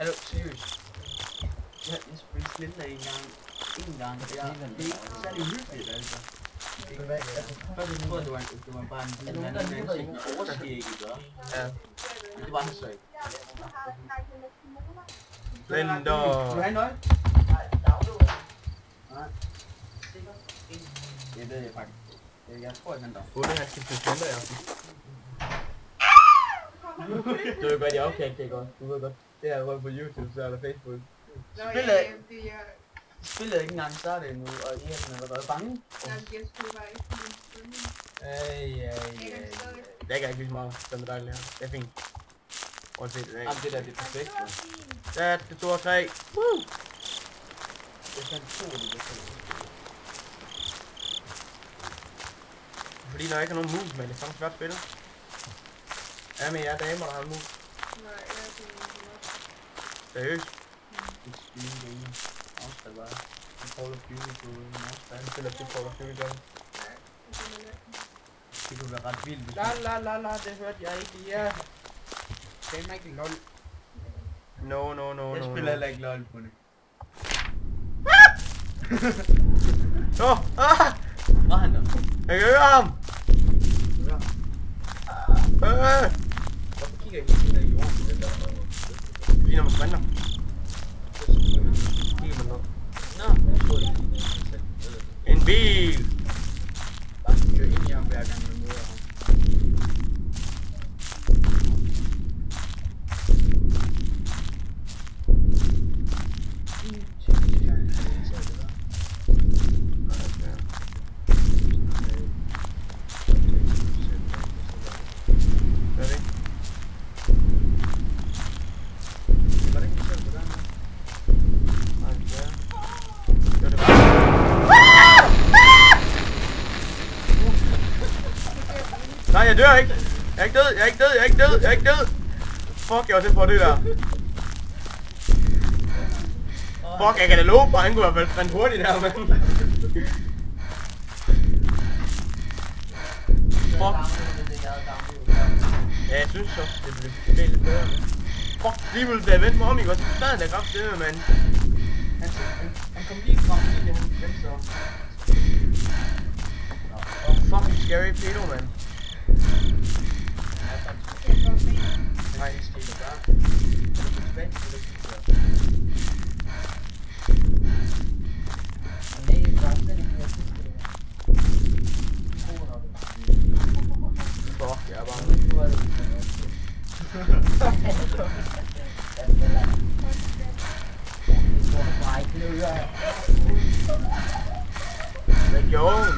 Er du seriøst? Jeg spillede Slender en gang. Det er ikke særlig hyggeligt, altså. Først troede jeg, det var bare en lille ansigt med overskæg, ikke? Ja. Men det var det så ikke. Slender! Vil du have en nøgle? Nej. Det ved jeg faktisk. Jeg tror ikke, han der. Ulle, han skal til Slender i aften. Du ved godt, jeg opkaldte det godt. Du ved godt. Det her var på YouTube, så er der Facebook. Spillet ikke engang startet endnu, og I er allerede bange. Det kan ikke lige så meget, som med dig lærer. Det er fint. Prøv at se det. Jamen det der, det er perfekt. Ja, det 2 og 3. Woo! Det er sådan 2 det der. Fordi når jeg ikke har nogen mus, men det er sådan svært spil. Ja, men jeg er damer, der har en mus. Nej, jeg er ikke. Seriøst? Det spiller det ene. Afstand bare. Jeg prøver at bygge på en afstand. Jeg spiller til Call of Duty Gun. Det kunne være ret vildt. La, det hørte jeg ikke. Ja. Det er ikke lol. No. Jeg spiller heller ikke LOL på det. Nå! Var han der? Jeg kan høre ham! Hvorfor kigger jeg ikke til i jorden? Det der... Fordi når man sprinter. Kigger man ned. Nå, jeg tror ikke. En bil! Bare køre ind i ham hver gang man møder ham. Hvad er det? Var det ikke selv på den her? Det var det bare. Nej, jeg dør ikke! Jeg er ikke død! Fuck, jeg var tæt på det der. Fuck, jeg kan da love på, han kunne i hvert fald sprinte hurtigt der, mand. Fuck. Ja, jeg synes så, det blev lidt bedre. Fuck, lige ville da vente mig om, ikke? Og så stadig der kraft stemme, mand. Han kom lige frem til det, han vendte sig om. Fucking scary pedo, mand. Nej, det skal jeg gøre. Er du tilbage til det? Nej, det var slet ikke mere sidste. Fuck, jeg er bare Hvad gjorde hun?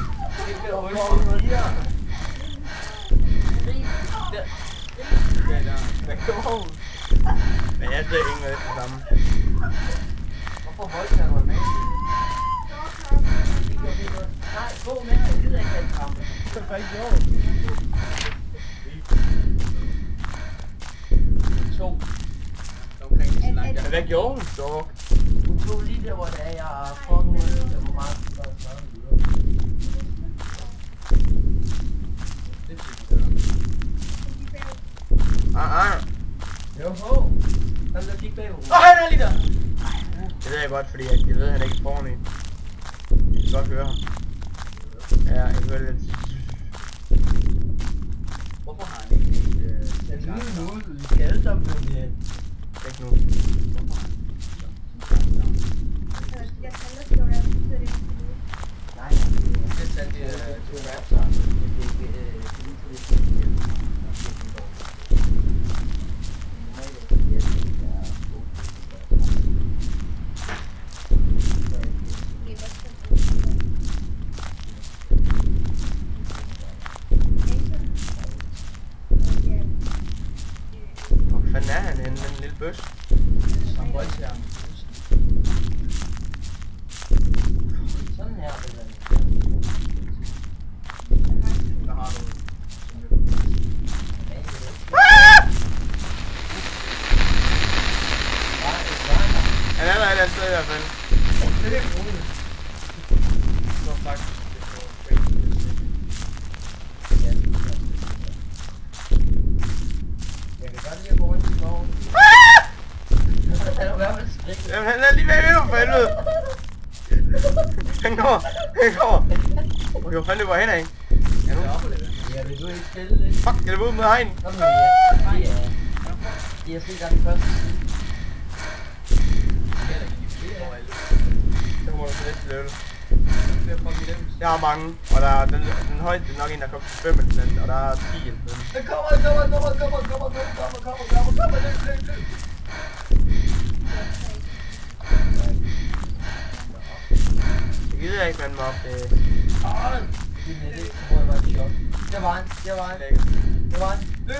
Hvad gjorde hun? Men jeg ser ingen af det samme. Hvorfor voldtager du en mand? Nej, gå med, jeg gider ikke have kamp. Hvad gjorde du? 2. Omkring så langt. Men hvad gjorde hun så? Hun tog lige der, hvor det er, jeg har fået noget, der var meget for at svare videre. Det fik jeg. Joho! Han der gik bagud. Han er lige der! Det ved jeg godt, fordi jeg ved, at han ikke er foran en. Jeg kan godt høre ham. Ja, jeg kan høre det lidt. Hvorfor har han ikke en lille måde? Vi skal alle sammen blive med. Ikke nu. Hvorfor har han Nej, jeg satte de 2 raps sammen. Hvor fanden er han henne, den lille bøs? Han voldtager ham. Sådan her vil jeg. Der har du. Han er der et eller andet sted i hvert fald. Det er roligt. Så faktisk det på Facebook. Ja. Jeg kan godt lide at gå rundt i skoven. Jamen, han er lige bagved for helvede. Han går. Okay, han løber henad. Ja, det er oplevet. Ja, vil du ikke spille lidt? Fuck, jeg løber ud med hegn. Kom nu, ja. Jeg ser der den første side. Så kommer du til næste level. Jeg har mange, og der er den højeste nok en, der kommer til 5 eller andet, og der er 10 eller sådan. Den kommer. Løb. Jeg gider ikke vande mig op, det... Din det tror jeg var et chok. Der var han. Løb.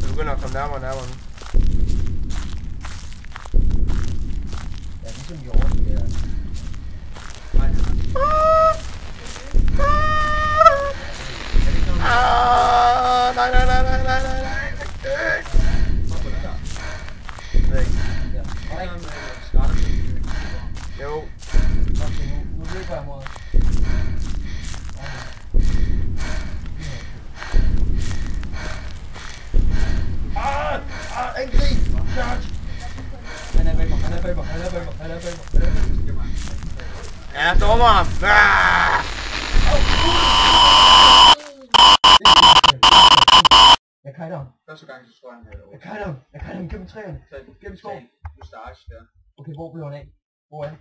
Jeg begynder at komme nærmere nu. Ja, ligesom jorden der. Nej. Jo. Okay, nu løber jeg mod. En krig! Han er bag mig. Ja, jeg stormer ham. Jeg kajter ham. Første gang, så tror jeg, han havde Jeg kajter ham gennem træerne. Gennem skoven. Mustache der. Okay, hvor blev han af? Hvor er han?